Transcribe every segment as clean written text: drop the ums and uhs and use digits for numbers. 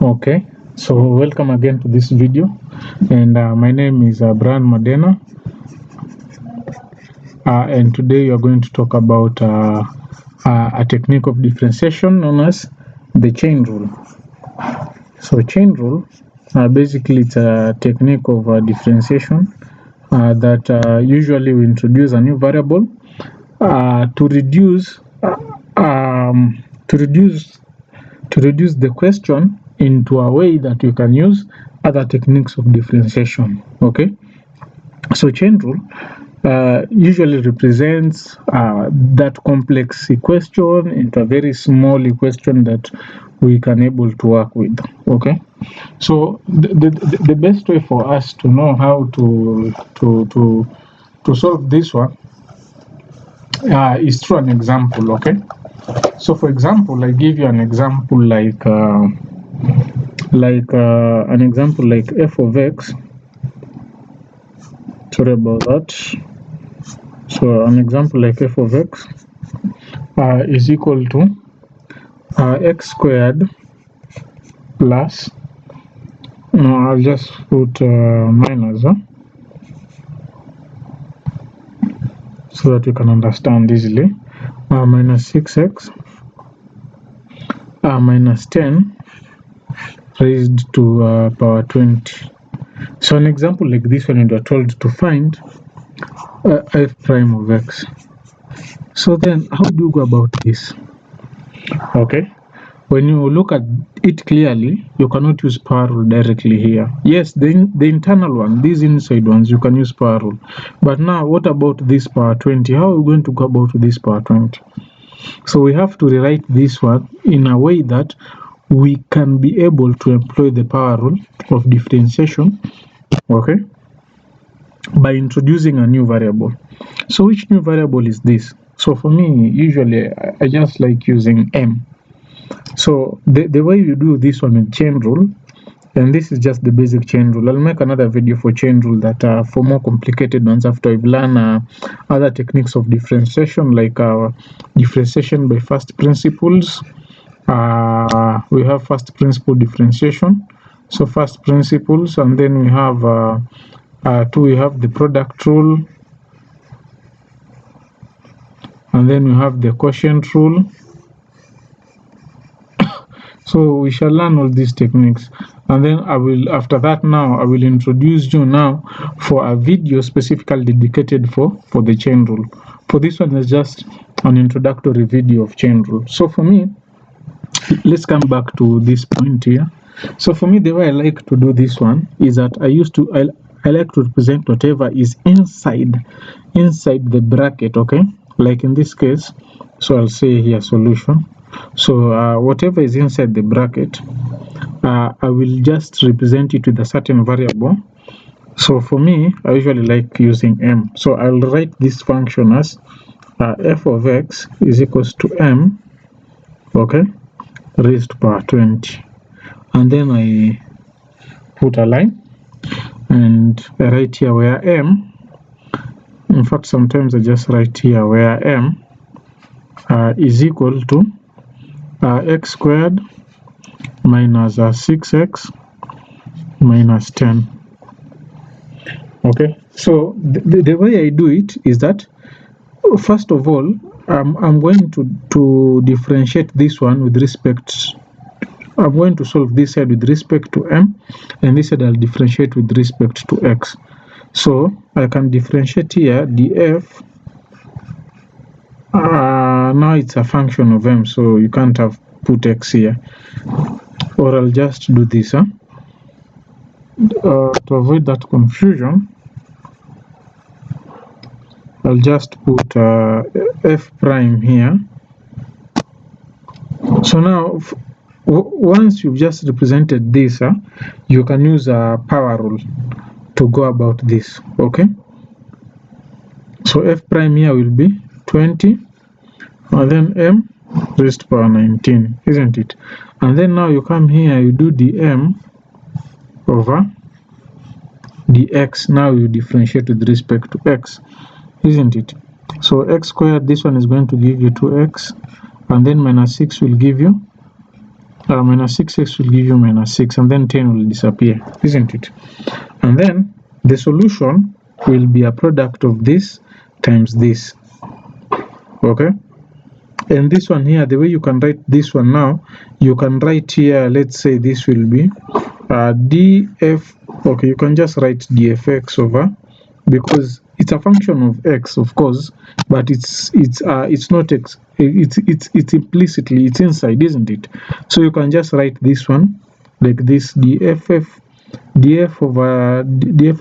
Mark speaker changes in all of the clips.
Speaker 1: Okay, so welcome again to this video, and my name is Brian Modena, and today we are going to talk about a technique of differentiation known as the chain rule. So chain rule, basically it's a technique of differentiation that usually we introduce a new variable to reduce the question into a way that you can use other techniques of differentiation. Okay, so chain rule usually represents that complex equation into a very small equation that we can able to work with. Okay, so the best way for us to know how to solve this one is through an example. Okay, so for example, I give you an example like f of x. Sorry about that. So an example like f of x is equal to x squared plus, no, I'll just put minus so that you can understand easily, minus 6x minus 10 raised to power 20. So an example like this one, you are told to find f prime of x. So then how do you go about this? Okay, when you look at it clearly, you cannot use power rule directly here. Yes, the internal one, these inside ones, you can use power rule. But now, what about this power 20? How are we going to go about this power 20? So we have to rewrite this one in a way that we can be able to employ the power rule of differentiation, okay, by introducing a new variable. So which new variable is this? So for me, usually I just like using m. So the way you do this one in chain rule, and this is just the basic chain rule. I'll make another video for chain rule that for more complicated ones after I've learned other techniques of differentiation, like differentiation by first principles. We have first principle differentiation. So first principles, and then we have we have the product rule, and then we have the quotient rule. So we shall learn all these techniques, and then after that I will introduce you now for a video specifically dedicated for the chain rule. For this one is just an introductory video of chain rule. So for me, let's come back to this point here. So for me, the way I like to do this one is that I like to represent whatever is inside the bracket, okay, like in this case. So I'll say here solution. So whatever is inside the bracket, I will just represent it with a certain variable. So for me, I usually like using m. So I'll write this function as f of x is equals to m, okay, raised to power 20. And then I put a line and I write here where m, in fact sometimes I just write here where m is equal to x squared minus 6x minus 10. Okay, so the way I do it is that first of all I'm going to differentiate this one with respect. I'm going to solve this side with respect to m, and this side I'll differentiate with respect to x. So I can differentiate here df. Now it's a function of m, so you can't have put x here, or I'll just do this to avoid that confusion. I'll just put f prime here. So now once you've just represented this, you can use a power rule to go about this. Okay, so f prime here will be 20, and then m raised to power 19, isn't it? And then now you come here, you do dm over dx. Now you differentiate with respect to x, isn't it? So x squared, this one is going to give you 2x, and then minus 6 will give you minus 6x will give you minus 6, and then 10 will disappear, isn't it? And then the solution will be a product of this times this. Okay, and this one here, the way you can write this one now, you can write here, let's say this will be df. Okay, you can just write dfx over, because it's a function of x, of course, but it's not x, it's implicitly, it's inside, isn't it? So you can just write this one like this, df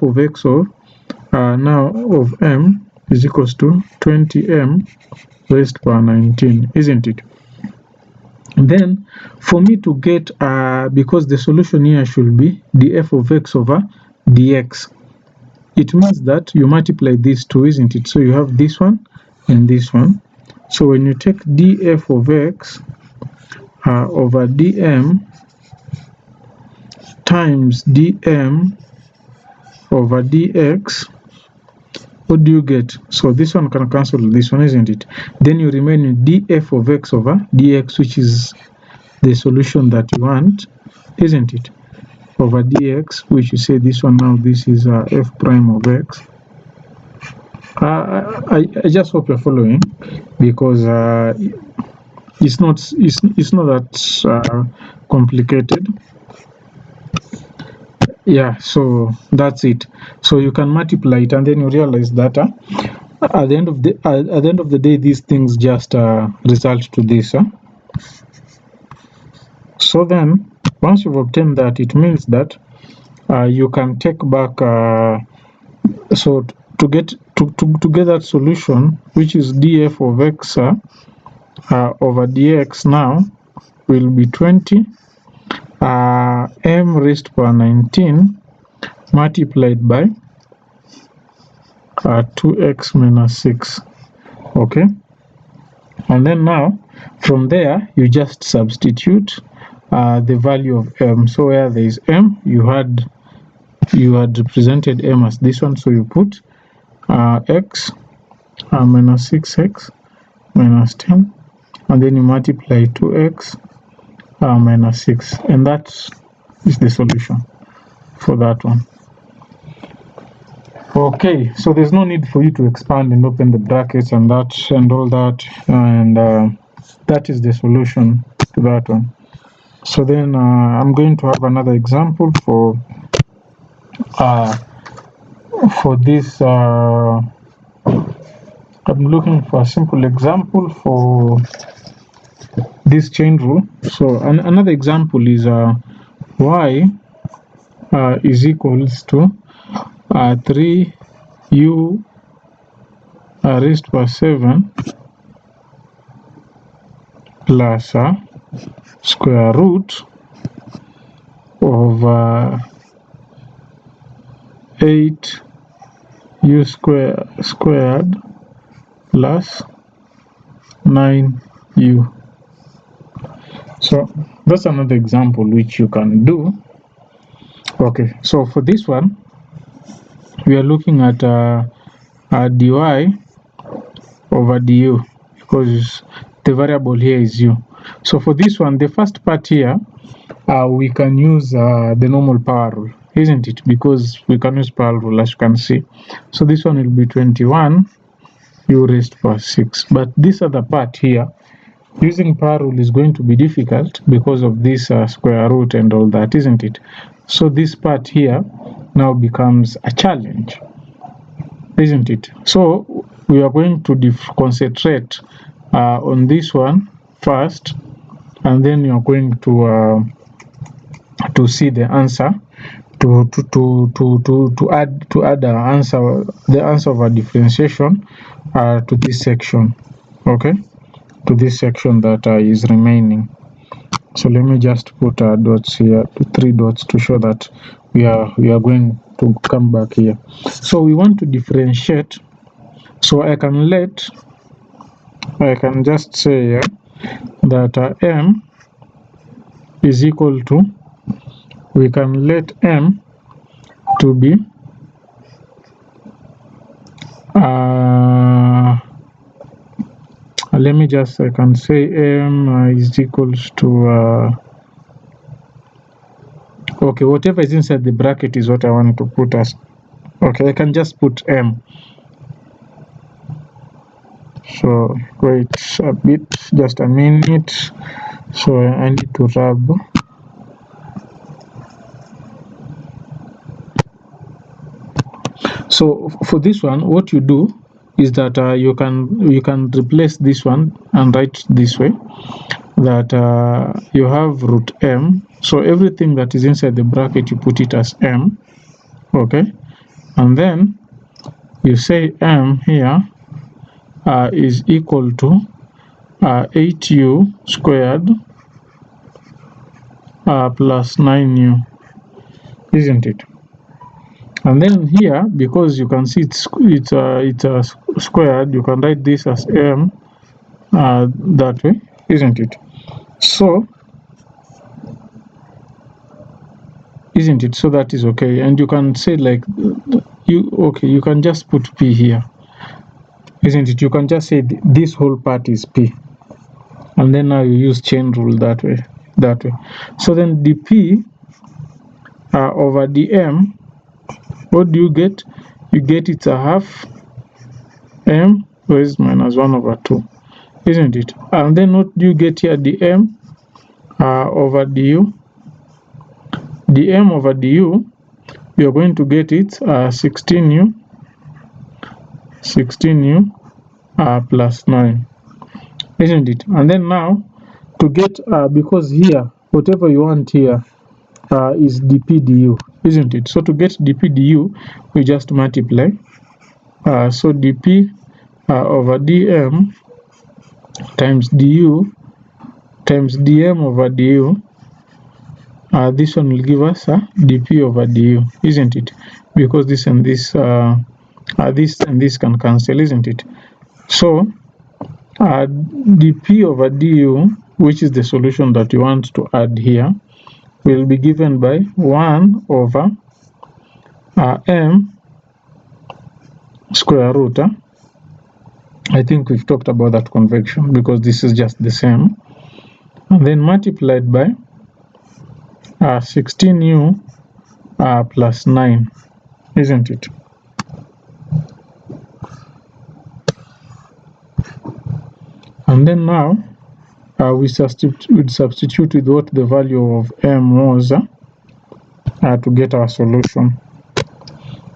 Speaker 1: of x of now of m is equals to 20m raised power 19, isn't it? Then for me to get because the solution here should be df of x over dx, it means that you multiply these two, isn't it? So you have this one and this one. So when you take df of x over dm times dm over dx, what do you get? So this one can cancel this one, isn't it? Then you remain with df of x over dx, which is the solution that you want, isn't it? Over dx, which you say this one now, this is f prime of x. I just hope you're following, because it's not that complicated. Yeah, so that's it. So you can multiply it, and then you realize that at the end of the day, these things just result to this. So then, once you've obtained that, it means that you can take back. So to get that solution, which is df of x over dx, now will be 20 m raised to power 19 multiplied by 2x minus 6. Okay, and then now from there you just substitute the value of m. So where there is m, you had represented m as this one, so you put x minus 6x minus 10, and then you multiply 2x minus 6, and that is the solution for that one. Okay, so there's no need for you to expand and open the brackets and that and all that, and that is the solution to that one. So then I'm going to have another example for this. I'm looking for a simple example for this chain rule. So another example is y is equals to 3u raised by 7 plus square root of 8u squared plus 9u. So that's another example which you can do. Okay, so for this one we are looking at dy over du, because the variable here is u. So for this one, the first part here, we can use the normal power rule, isn't it? Because we can use power rule, as you can see. So this one will be 21 u raised to power 6. But this other part here, using power rule is going to be difficult because of this square root and all that, isn't it? So this part here now becomes a challenge, isn't it? So we are going to concentrate on this one first, and then you are going to see the answer, to add the answer of a differentiation to this section. Okay, to this section that is remaining. So let me just put dots here, 3 dots, to show that we are going to come back here. So we want to differentiate. So I can just say that m is equal to, we can let m to be let me just, I can say m is equals to Okay, whatever is inside the bracket is what I want to put as. Okay, I can just put M. So wait a bit, just a minute. So I need to rub. So for this one, what you do is that you can replace this one and write this way, that you have root M. So everything that is inside the bracket, you put it as M. Okay, and then you say M here is equal to 8u squared plus 9u, isn't it? And then here, because you can see it's squared, you can write this as M that way, isn't it? So, isn't it? So that is okay. And you can say like you can just put P here, isn't it? You can just say this whole part is P, and then now you use chain rule that way. So then dP over dm, what do you get? You get it's a half m raised minus 1 over 2, isn't it? And then what do you get here? dm over du. dm over du, you're going to get it 16u plus 9, isn't it? And then now to get because here whatever you want here is dp du, isn't it? So to get dp du, we just multiply. So dp over dm times du times dm over du, this one will give us dp over du, isn't it? Because this and this can cancel, isn't it? So dp over du, which is the solution that you want to add here, will be given by 1 over m square root. I think we've talked about that convection because this is just the same, and then multiplied by 16u plus 9, isn't it? And then now we substitute with what the value of m was to get our solution.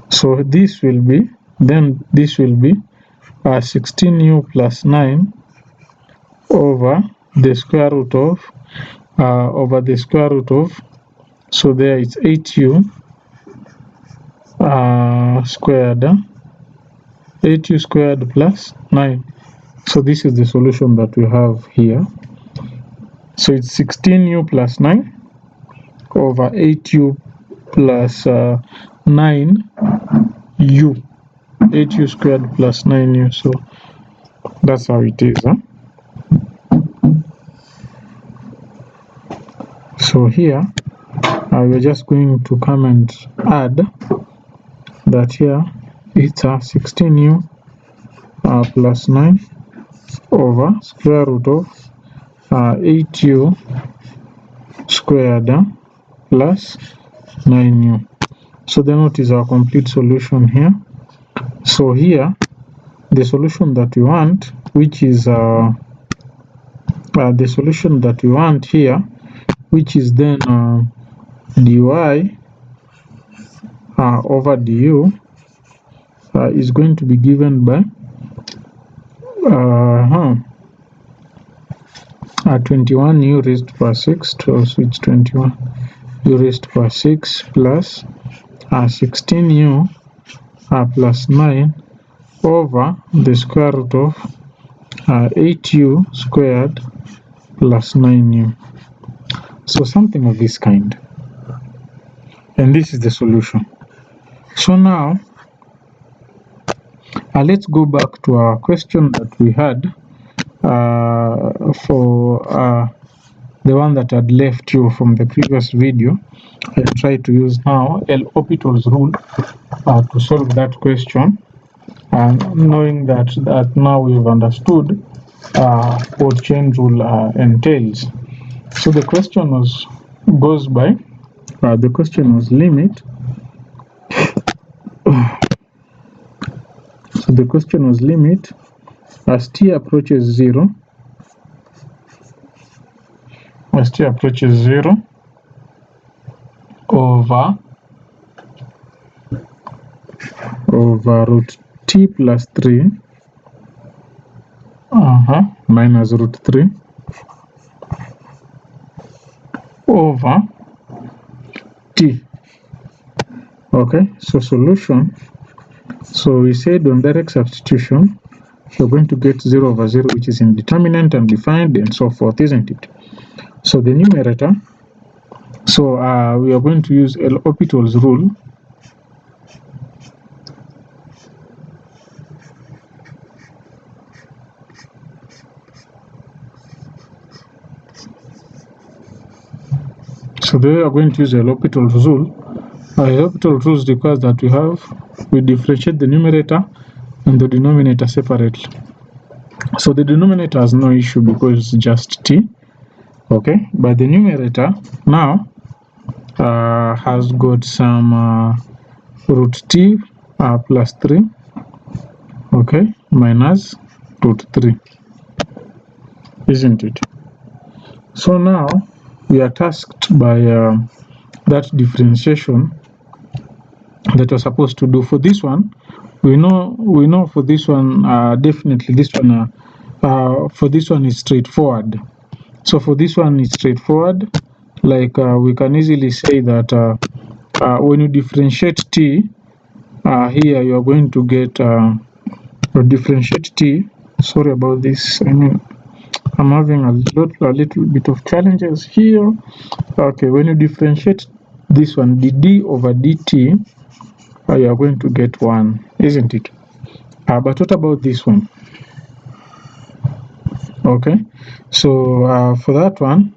Speaker 1: So this will be 16u plus 9 over the square root of so there it's 8u squared plus 9. So this is the solution that we have here. So it's 16u plus 9 over 8u plus 9u, 8u squared plus 9u. So that's how it is. So here we're just going to come and add that here it's 16u plus 9 over square root of 8u squared plus 9u. So then what is our complete solution here? So here the solution that we want, which is the solution that we want here, which is then dy over du is going to be given by 21u raised to power 6, so it's 21u raised to power 6 plus 16u plus 9 over the square root of 8u squared plus 9u. So something of this kind. And this is the solution. So now let's go back to our question that we had for the one that had left you from the previous video. I'll try to use now L'Hopital's rule to solve that question, and knowing that now we've understood what chain rule entails. So the question goes by the question was limit. So the question was limit as t approaches 0. As t approaches 0 over root t plus 3 minus root 3 over t. Okay, so solution. So we said on direct substitution, you're going to get 0 over 0, which is indeterminate and defined and so forth, isn't it? So the numerator, so we are going to use L'Hopital's rule. So they are going to use L'Hopital's rule. L'Hopital's rules requires that we differentiate the numerator and the denominator separately. So the denominator has no issue because it's just t. Okay, but the numerator now has got some root t plus 3, okay, minus root 3, isn't it? So now we are tasked by that differentiation that we're supposed to do. For this one, we know for this one definitely this one for this one is straightforward. So for this one is straightforward, like we can easily say that when you differentiate t here, you are going to get differentiate t. Sorry about this, I mean I'm having a little bit of challenges here. Okay, when you differentiate this one, the d over dt, you are going to get 1, isn't it? But what about this one? Okay, so for that one,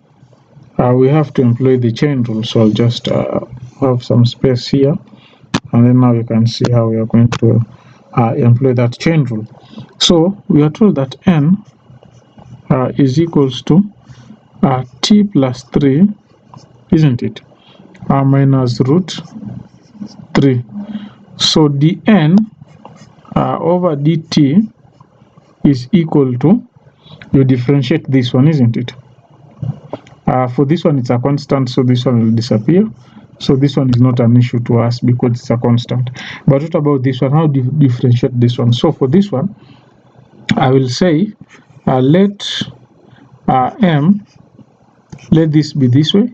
Speaker 1: we have to employ the chain rule. So I'll just have some space here, and then now you can see how we are going to employ that chain rule. So we are told that n is equals to t plus 3, isn't it? Minus root 3. So dn over dt is equal to, you differentiate this one, isn't it? For this one it's a constant, so this one will disappear. So this one is not an issue to us because it's a constant. But what about this one? How do you differentiate this one? So for this one, I will say let m, let this be this way,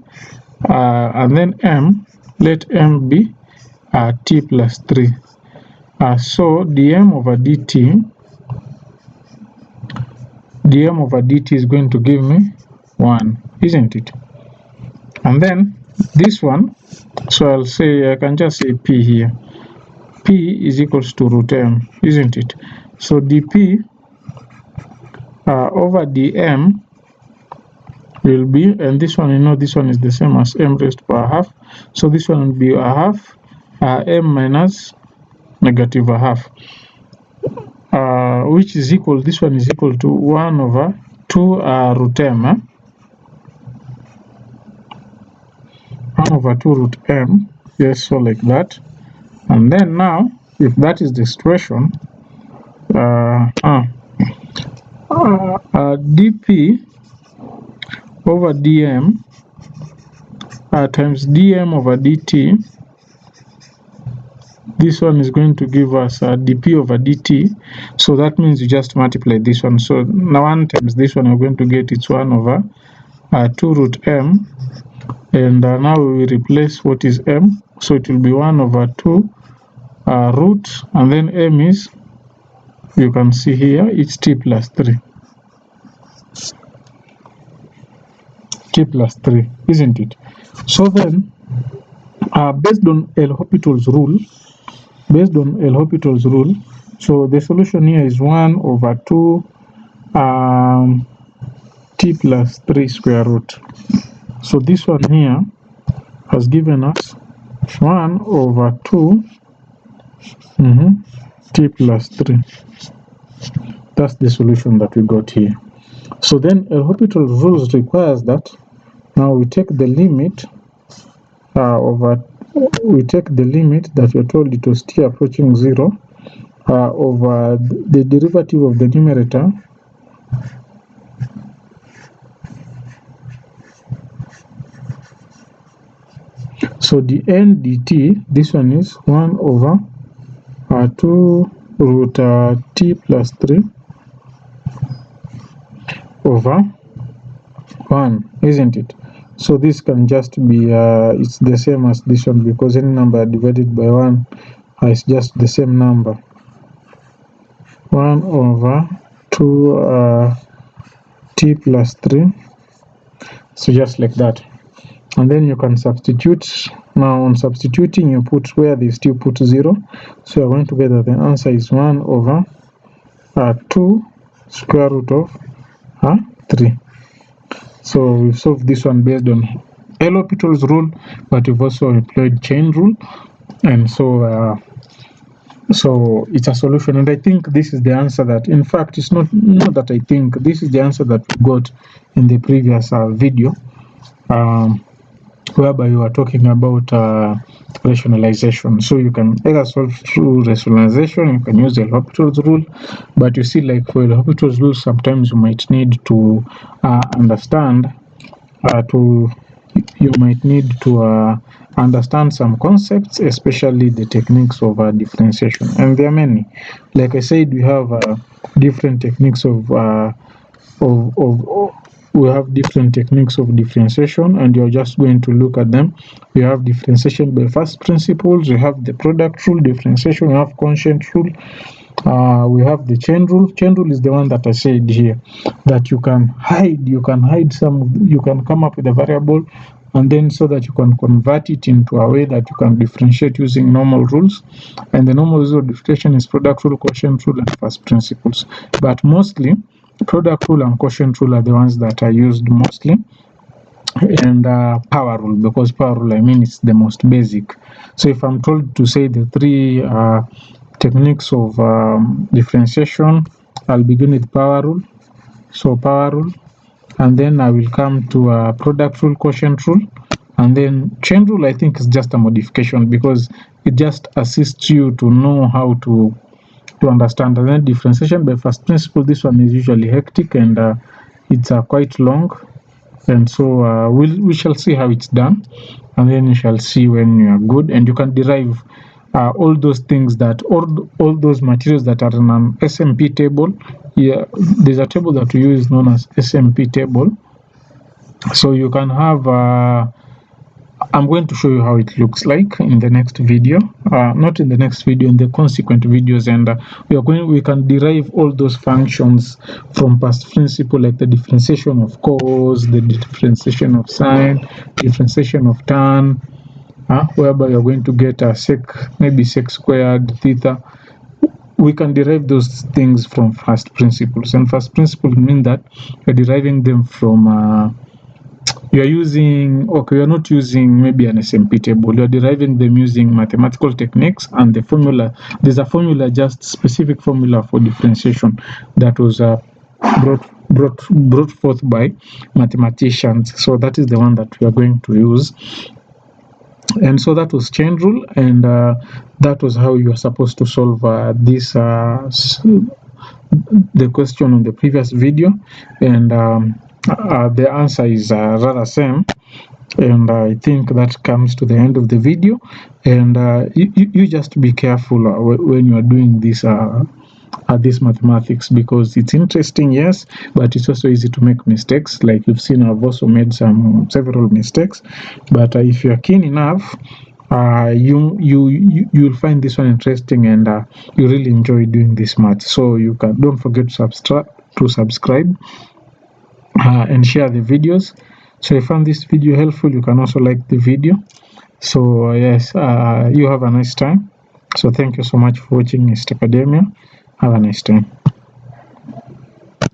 Speaker 1: and then m, let m be t plus 3. So dm over dt is going to give me 1, isn't it? And then this one, so I'll say, I can just say p here. P is equals to root m, isn't it? So dp over dm will be, and this one, you know, this one is the same as m raised to a half. So this one will be a half m minus negative a half, which is equal, this one is equal to 1 over 2 root m. 1 over 2 root m, yes, so like that. And then now, if that is the expression, dp over dm times dm over dt, this one is going to give us dp over dt. So that means you just multiply this one. So now 1 times this one, you're going to get it's 1 over 2 root m. And now we will replace what is m. So it will be 1 over 2 root, and then m is, you can see here, it's t plus 3. T plus 3, isn't it? So then, based on L'Hopital's rule, so the solution here is 1 over 2 t plus 3 square root. So this one here has given us 1 over 2 t plus 3. That's the solution that we got here. So then L'Hopital's rules requires that now we take the limit over, we take the limit that we're told it was t approaching 0 over the derivative of the numerator so the n dt, this one is 1 over 2 root t plus 3 over 1, isn't it? So this can just be it's the same as this one, because any number divided by 1 is just the same number. 1 over 2 t plus 3, so just like that. And then you can substitute. Now on substituting, you put where they still put 0, so you're going to get that the answer is 1 over 2 square root of 3. So we've solved this one based on L'Hopital's rule, but we've also employed chain rule, and so it's a solution. And I think this is the answer that, in fact, it's not that I think, this is the answer that we got in the previous video, whereby you are talking about rationalization. So you can either solve through rationalization, you can use the L'Hopital's rule, but you see, like for L'Hopital's rule, sometimes you might need to understand some concepts, especially the techniques of differentiation. And there are many. Like I said, we have different techniques of differentiation, and you're just going to look at them. We have differentiation by first principles, we have the product rule differentiation, we have quotient rule, we have the chain rule. Chain rule is the one that I said here, that you can hide some, you can come up with a variable, and then so that you can convert it into a way that you can differentiate using normal rules. And the normal rules of differentiation is product rule, quotient rule, and first principles. But mostly product rule and quotient rule are the ones that are used mostly, and power rule, because power rule, I mean, it's the most basic. So if I'm told to say the three techniques of differentiation, I'll begin with power rule. So power rule, and then I will come to product rule, quotient rule, and then chain rule, I think, is just a modification, because it just assists you to know how to understand. And then differentiation by first principle, this one is usually hectic, and it's quite long, and so we shall see how it's done, and then you shall see when you are good, and you can derive all those things, that all those materials that are in an SMP table. Yeah, there's a table that we use known as SMP table. So you can have I'm going to show you how it looks like in the next video, not in the next video, in the consequent videos, and we can derive all those functions from past principle, like the differentiation of cos, the differentiation of sine, differentiation of tan, whereby you're going to get a maybe sec squared theta. We can derive those things from first principles, and first principles mean that you're deriving them from you're not using maybe an SMP table, you're deriving them using mathematical techniques, and the formula, there's a formula, just specific formula for differentiation that was brought forth by mathematicians. So that is the one that we are going to use. And so that was chain rule, and that was how you are supposed to solve this the question on the previous video, and the answer is rather same. And I think that comes to the end of the video, and you just be careful when you are doing this this mathematics, because it's interesting, yes, but it's also easy to make mistakes. Like you've seen, I've also made several mistakes, but if you're keen enough, you'll find this one interesting, and you really enjoy doing this math. So don't forget to subscribe and share the videos. So if you found this video helpful, you can also like the video. So yes, you have a nice time. So thank you so much for watching East Academia. Have a nice time.